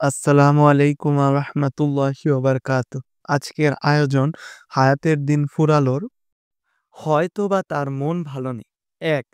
আসসালামু আলাইকুম রাহমাতুল্লাহি ওয়া বারাকাতুহু। আজকের আয়োজন হায়াতের দিন ফুরালোর হয়তোবা তার মন ভালো নেই। ১.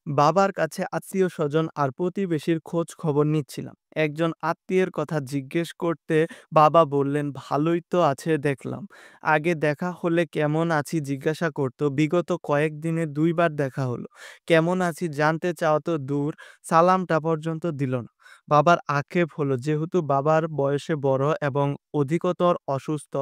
বাবার কাছে আত্মীয়স্বজন আর প্রতিবেশীর খোঁজ খবর নিচ্ছিলাম। একজন আত্মীয়ের কথা জিজ্ঞেস করতে বাবা বললেন, "ভালোই তো আছে দেখলাম।" আগে দেখা হলে কেমন আছি জিজ্ঞাসা করত। বিগত কয়েকদিনে ২ বার দেখা হলো। কেমন আছি জানতে চাওয়া তো দূর, সালামটা পর্যন্ত দিল না। বাবার আক্ষেপ হলো, যেহেতু বাবার বয়সে বড় এবং অধিকতর অসুস্থ,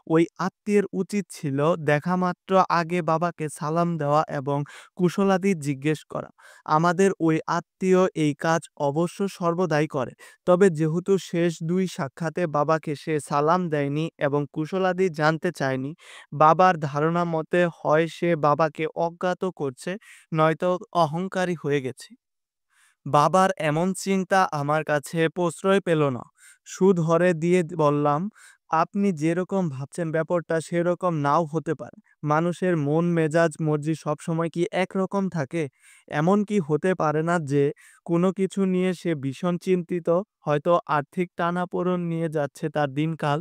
ওই আত্মীয়ের উচিত ছিল দেখামাত্র আগে বাবাকে সালাম দেওয়া এবং কুশলাদি জিজ্ঞেস করা। আমাদের ওই আত্মীয় এই কাজ অবশ্য সর্বদাই করে। তবে যেহেতু শেষ ২ সাক্ষাতে বাবাকে সে সালাম দেয়নি এবং কুশলাদি জানতে চায়নি, বাবার ধারণা মতে হয় সে বাবাকে অজ্ঞাত করছে, নয়তো অহংকারী হয়ে গেছে। বাবার এমন চিন্তা আমার কাছে প্রশ্রয় পেল না। সুধরে দিয়ে বললাম, "আপনি যেরকম ভাবছেন ব্যাপারটা সেরকম নাও হতে পারে। মানুষের মন মেজাজ মর্জি সবসময় কি একরকম থাকে? এমন কি হতে পারে না যে কোনো কিছু নিয়ে সে ভীষণ চিন্তিত, হয়তো আর্থিক টানাপোড়েন নিয়ে যাচ্ছে তার দিনকাল,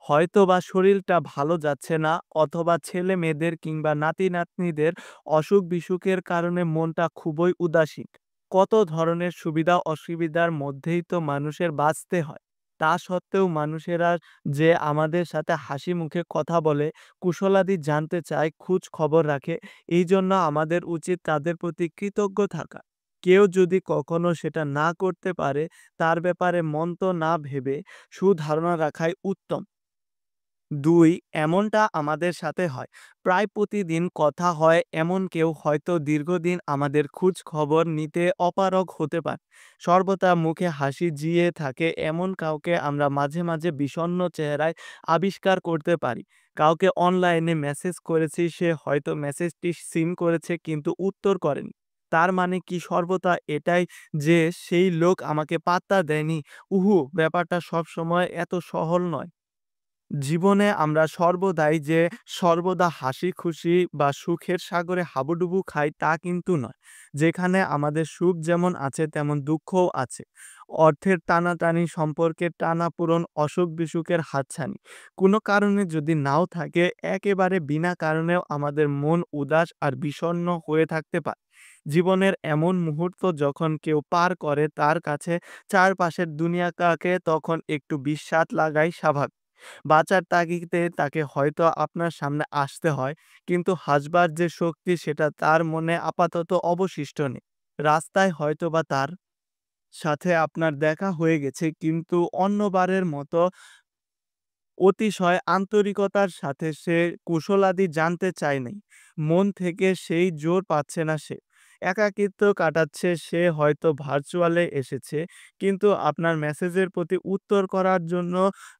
হয়তোবা শরীরটা ভালো যাচ্ছে না, অথবা ছেলে-মেয়েদের কিংবা নাতি-নাতনিদের অসুখ-বিসুখের কারণে মনটা খুবই উদাসীন। কত ধরনের সুবিধা-অসুবিধার মধ্যেই তো মানুষের বাঁচতে হয়। তা সত্ত্বেও মানুষেরা যে আমাদের সাথে হাসিমুখে কথা বলে, কুশলাদি জানতে চায়, খোঁজ খবর রাখে, এইজন্য আমাদের উচিত তাদের প্রতি কৃতজ্ঞ থাকা। কেউ যদি কখনো সেটা না করতে পারে, তার ব্যাপারে মন্দ না ভেবে সুধারণা রাখাই উত্তম। ২. এমনটা আমাদের সাথে হয়। প্রায় প্রতিদিন কথা হয় এমন কেউ হয়তো দীর্ঘদিন আমাদের খোঁজ খবর নিতে অপারগ হতে পারে। সর্বদা মুখে হাসি জিয়ে থাকে এমন কাউকে আমরা মাঝে মাঝে বিষণ্ণ চেহারায় আবিষ্কার করতে পারি। কাউকে অনলাইনে মেসেজ করেছি, সে হয়তো মেসেজটি সিন করেছে কিন্তু উত্তর করেনি। তার মানে কি সর্বদা এটাই যে সেই লোক আমাকে পাত্তা দেয়নি? ব্যাপারটা সবসময় এত সহল নয়। জীবনে আমরা সর্বদা হাসি-খুশি বা সুখের সাগরে হাবুডুবু খাই তা কিন্তু নয়। যেখানে আমাদের সুখ যেমন আছে তেমন দুঃখও আছে। অর্থের টানাটানি, সম্পর্কের টানাপোড়েন, অসুখ-বিসুখের হাতছানি। কোনো কারণে যদি নাও থাকে, একেবারে বিনা কারণেও আমাদের মন উদাস আর বিষণ্ণ হয়ে থাকতে পারে। জীবনের এমন মুহূর্ত যখন কেউ পার করে তার কাছে চারপাশের দুনিয়াটাকে তখন একটু বিস্বাদ লাগাই স্বাভাবিক। বাঁচার তাগিদে তাকে হয়তো আপনার সামনে আসতে হয়, কিন্তু হাসবার যে শক্তি সেটা তার মনে আপাতত অবশিষ্ট নেই। রাস্তায় হয়তোবা তার সাথে আপনার দেখা হয়ে গেছে, কিন্তু অন্যবারের মতো অতিশয় আন্তরিকতার সাথে সে কুশলাদি জানতে চায়নি। মন থেকে সেই জোর পাচ্ছে না সে। একাকিত্ব কাটাচ্ছে সে, হয়তো ভার্চুয়ালে এসেছে, কিন্তু আপনার মেসেজের প্রতি উত্তর করার জন্য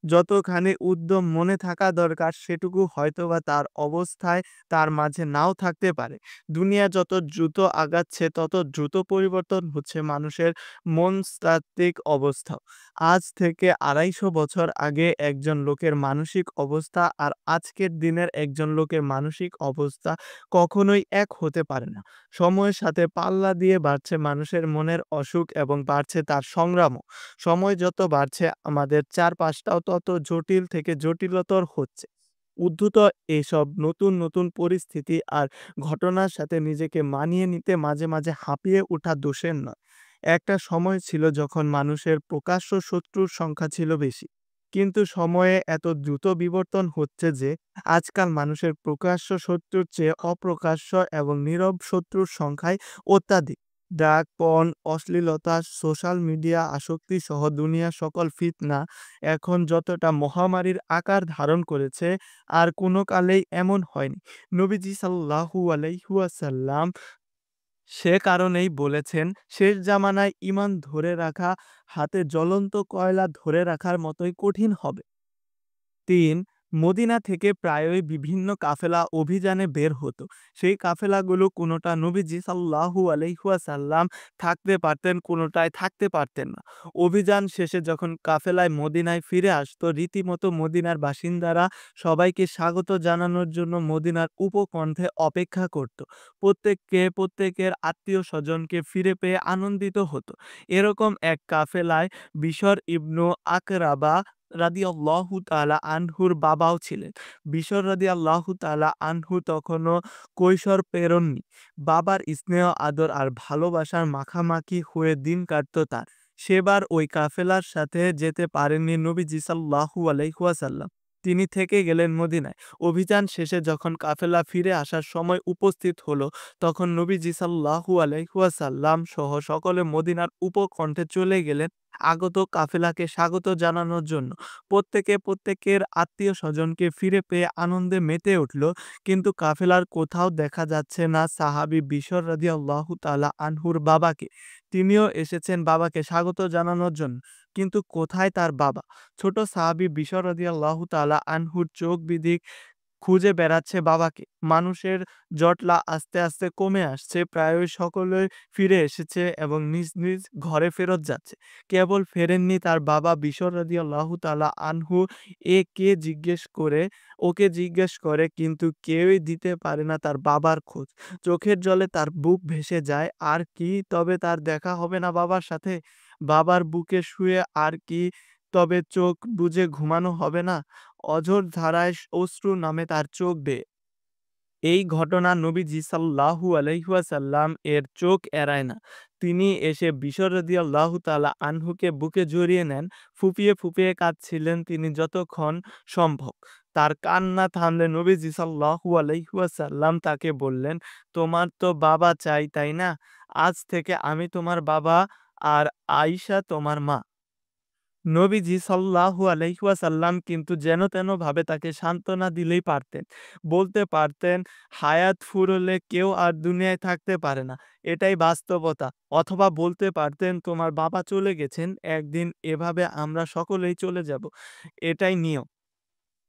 যতখানি উদ্যম মনে থাকা দরকার সেটুকু হয়তোবা তার অবস্থায় তার মাঝে নাও থাকতে পারে। দুনিয়া যত দ্রুত আগাচ্ছে তত দ্রুত পরিবর্তন হচ্ছে মানুষের মনস্তাত্ত্বিক অবস্থাও। আজ থেকে ২৫০ বছর আগে একজন লোকের মানসিক অবস্থা আর আজকের দিনের একজন লোকের মানসিক অবস্থা কখনোই এক হতে পারে না। সময়ের সাথে পাল্লা দিয়ে বাড়ছে মানুষের মনের অসুখ এবং বাড়ছে তার সংগ্রামও। সময় যত বাড়ছে আমাদের চারপাশটাও তত জটিল থেকে জটিলতর হচ্ছে। উদ্ভূত এসব নতুন নতুন পরিস্থিতি আর ঘটনার সাথে নিজেকে মানিয়ে নিতে মাঝে মাঝে হাঁপিয়ে ওঠা দোষের নয়। একটা সময় ছিল যখন মানুষের প্রকাশ্য শত্রুর সংখ্যা ছিল বেশি। কিন্তু সময়ে এত দ্রুত বিবর্তন হচ্ছে যে আজকাল মানুষের প্রকাশ্য শত্রুর চেয়ে অপ্রকাশ্য এবং নীরব শত্রুর সংখ্যাই অত্যাধিক। ড্রাগ, পর্ন, অশ্লীলতা, সোশ্যাল মিডিয়া আসক্তি সহ দুনিয়ার সকল ফিতনা এখন যতটা মহামারীর আকার ধারণ করেছে, আর কোনো কালেই এমন হয়নি। নবীজি সাল্লাল্লাহু আলাইহি ওয়াসাল্লাম সে কারণেই বলেছেন, শেষ জামানায় ঈমান ধরে রাখা হাতে জ্বলন্ত কয়লা ধরে রাখার মতোই কঠিন হবে। ৩. মদিনা থেকে প্রায়ই বিভিন্ন কাফেলা অভিযানে বের হতো। সেই কাফেলাগুলো কোনোটা নবীজি সাল্লাল্লাহু আলাইহি ওয়াসাল্লাম থাকতে পারতেন, কোনোটায় থাকতে পারতেন না। অভিযান শেষে যখন কাফেলায় মদিনায় ফিরে আসতো, রীতিমতো মদিনার বাসিন্দারা সবাইকে স্বাগত জানানোর জন্য মদিনার উপকণ্ঠে অপেক্ষা করত। প্রত্যেকের আত্মীয়-স্বজনকে ফিরে পেয়ে আনন্দিত হতো। এরকম এক কাফেলায় বিশর ইবনু আকরাবা রাদিয়াল্লাহু তাআলা আনহুর বাবাও ছিলেন। বিশর রাদিয়াল্লাহু তাআলা আনহু তখনও কৈশোর পেরোননি। বাবার স্নেহ, আদর আর ভালোবাসার মাখামাখি হয়ে দিন কাটত তার। সেবার ওই কাফেলার সাথে যেতে পারেননি নবীজি সাল্লাল্লাহু আলাইহি ওয়াসাল্লাম। তিনি থেকে গেলেন মদিনায়। অভিযান শেষে যখন কাফেলা ফিরে আসার সময় উপস্থিত হলো, তখন নবীজি সাল্লাল্লাহু আলাইহি ওয়াসাল্লাম সহ সকলে মদিনার উপকণ্ঠে চলে গেলেন আগত কাফেলাকে স্বাগত জানানোর জন্য। প্রত্যেকের আত্মীয়-স্বজনকে ফিরে পেয়ে আনন্দে মেতে উঠল। কিন্তু কাফেলার কোথাও দেখা যাচ্ছে না সাহাবী বিশর রাদিয়াল্লাহু তাআলা আনহুর বাবাকে। তিনিও এসেছেন বাবাকে স্বাগত জানানোর জন্য। কিন্তু কোথায় তার বাবা? ছোট সাহাবী বিশর রাদিয়াল্লাহু তাআলা আনহুর চোখ বিদিক খুঁজে বেড়াচ্ছে বাবাকে। মানুষের জটলা আস্তে আস্তে কমে আসছে। প্রায়ই সকলে ফিরে এসেছে এবং নিজ নিজ ঘরে ফেরত যাচ্ছে। কেবল ফেরেননি তার বাবা বিশর রাদিয়াল্লাহু তাআলা আনহু। ওকে জিজ্ঞেস করে কিন্তু কেউই দিতে পারে না তার বাবার খোঁজ। চোখের জলে তার বুক ভেসে যায়। আর কি তবে তার দেখা হবে না বাবার সাথে? বাবার বুকে শুয়ে আর কি তবে চোখ বুজে ঘুমানো হবে না? অঝোর ধারায় অশ্রু নামে তার চোখ বেয়ে। এই ঘটনা নবীজি সাল্লাল্লাহু আলাইহি ওয়াসাল্লাম এর চোখ এড়ায় না। তিনি এসে বিশর রাদিয়াল্লাহু তাআলা আনহুকে বুকে জড়িয়ে নেন। ফুঁপিয়ে ফুঁপিয়ে কাঁদছিলেন তিনি যতক্ষণ সম্ভব। তার কান্না থামলে নবীজি সাল্লাল্লাহু আলাইহি ওয়াসাল্লাম তাকে বললেন, "তোমার তো বাবা চাই, তাই না? আজ থেকে আমি তোমার বাবা আর আয়িশা তোমার মা।" নবীজি সাল্লাল্লাহু আলাইহি ওয়াসাল্লাম কিন্তু যেন-তেনভাবে তাকে সান্ত্বনা দিলেই পারতেন। বলতে পারতেন, হায়াত ফুরোলে কেউ আর দুনিয়ায় থাকতে পারে না। এটাই বাস্তবতা। অথবা বলতে পারতেন, তোমার বাবা চলে গেছেন, একদিন এভাবে আমরা সকলেই চলে যাব। এটাই নিয়ম।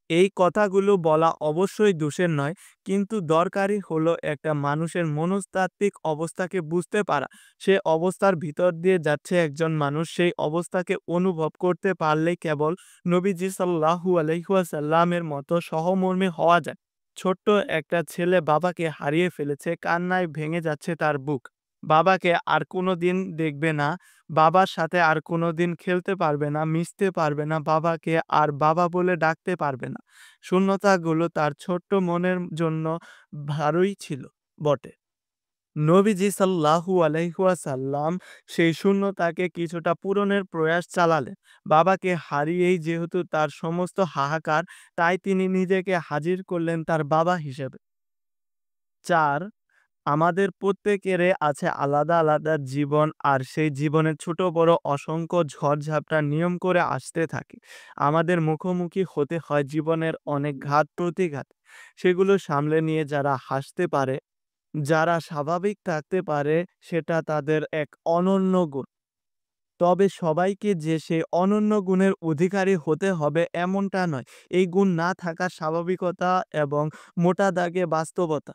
এই কথাগুলো বলা অবশ্যই দোষের নয়, কিন্তু দরকারি হলো একটা মানুষের মনস্তাত্ত্বিক অবস্থাকে বুঝতে পারা। সে অবস্থার ভিতর দিয়ে যাচ্ছে একজন মানুষ, সেই অবস্থাকে অনুভব করতে পারলেই কেবল নবীজি সাল্লাল্লাহু আলাইহি ওয়াসাল্লামের মতো সহমর্মী হওয়া যায়। ছোট্ট একটা ছেলে বাবাকে হারিয়ে ফেলেছে, কান্নায় ভেঙে যাচ্ছে তার বুক। বাবাকে আর কোনোদিন দেখবে না, বাবার সাথে আর কোনোদিন খেলতে পারবে না, মিশতে পারবে না, বাবাকে আর বাবা বলে ডাকতে পারবে না। শূন্যতাগুলো তার ছোট্ট মনের জন্য ভারই ছিল বটে। নবীজি সাল্লাল্লাহু আলাইহি ওয়াসাল্লাম সেই শূন্যতাকে কিছুটা পূরণের প্রয়াস চালালেন। বাবাকে হারিয়েই যেহেতু তার সমস্ত হাহাকার, তাই তিনি নিজেকে হাজির করলেন তার বাবা হিসেবে। ৪. আমাদের প্রত্যেকেরই আছে আলাদা আলাদা জীবন, আর সেই জীবনের ছোট বড় অসংখ্য ঝড়-ঝাপটা নিয়ম করে আসতে থাকে। আমাদের মুখোমুখি হতে হয় জীবনের অনেক ঘাত-প্রতিঘাত। সেগুলো সামলে নিয়ে যারা হাসতে পারে, যারা স্বাভাবিক থাকতে পারে, সেটা তাদের এক অনন্য গুণ। তবে সবাইকে যে সেই অনন্য গুণের অধিকারী হতে হবে এমনটা নয়। এই গুণ না থাকা স্বাভাবিকতা এবং মোটা দাগে বাস্তবতা।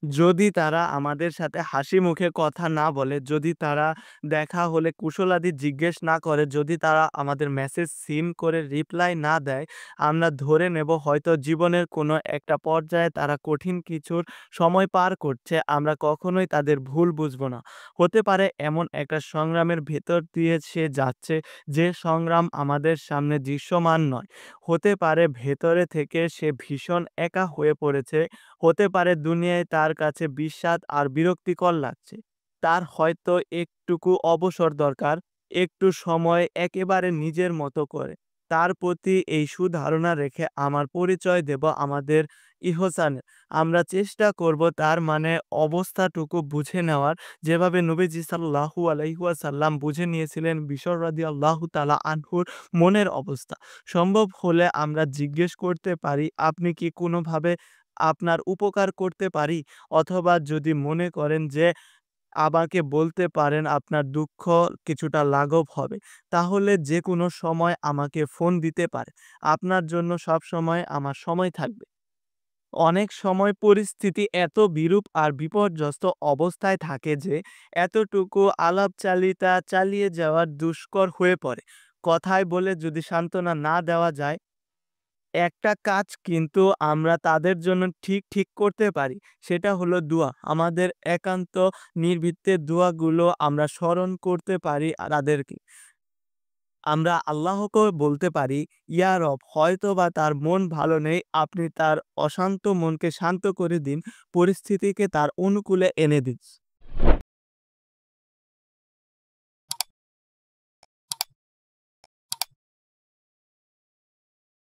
যদি তারা আমাদের সাথে হাসি মুখে কথা না বলে, যদি তারা দেখা হলে কুশলাদি জিজ্ঞেস না করে, যদি তারা আমাদের মেসেজ সিন করে রিপ্লাই না দেয়, আমরা ধরে নেব হয়তো জীবনের কোনো একটা পর্যায়ে তারা কঠিন কিছুর সময় পার করছে। আমরা কখনোই তাদের ভুল বুঝব না। হতে পারে এমন একটা সংগ্রামের ভেতর দিয়ে সে যাচ্ছে, যে সংগ্রাম আমাদের সামনে দৃশ্যমান নয়। হতে পারে ভেতরে থেকে সে ভীষণ একা হয়ে পড়েছে। হতে পারে দুনিয়ায় তার কাছে বিস্বাদ আর বিরক্তিকর লাগছে। তার হয়তো একটুকু অবসর দরকার, একটু সময় একেবারে নিজের মতো করে। তার প্রতি এই সুধারণা রেখে আমার পরিচয় দেব আমাদের ইহসানের। আমরা চেষ্টা করব তার অবস্থাটুকু বুঝে নেওয়ার, যেভাবে নবীজি সাল্লাল্লাহু আলাইহি ওয়াসাল্লাম বুঝে নিয়েছিলেন বিশর রাদিয়াল্লাহু তাআলা আনহুর মনের অবস্থা। সম্ভব হলে আমরা জিজ্ঞেস করতে পারি, আপনি কি কোনোভাবে আপনার উপকার করতে পারি? অথবা যদি মনে করেন যে আমাকে বলতে পারেন আপনার দুঃখ কিছুটা লাঘব হবে। তাহলে যেকোনো সময় আমাকে ফোন দিতে পারেন। আপনার জন্য সবসময় আমার সময় থাকবে। অনেক সময় পরিস্থিতি এত বিরূপ আর বিপর্যস্ত অবস্থায় থাকে যে এতটুকু আলাপচারিতা চালিয়ে যাওয়া দুষ্কর হয়ে পড়ে। কথায় বলে যদি সান্ত্বনা না দেওয়া যায়, একটা কাজ কিন্তু আমরা তাদের জন্য ঠিক করতে পারি। সেটা হলো দোয়া। আমাদের একান্ত নির্ভীকদের দোয়াগুলো আমরা স্মরণ করতে পারি তাদেরকে। আমরা আল্লাহকেও বলতে পারি, ইয়া রব, হয়তোবা তার মন ভালো নেই, আপনি তার অশান্ত মনকে শান্ত করে দিন, পরিস্থিতিকে তার অনুকূলে এনে দিন।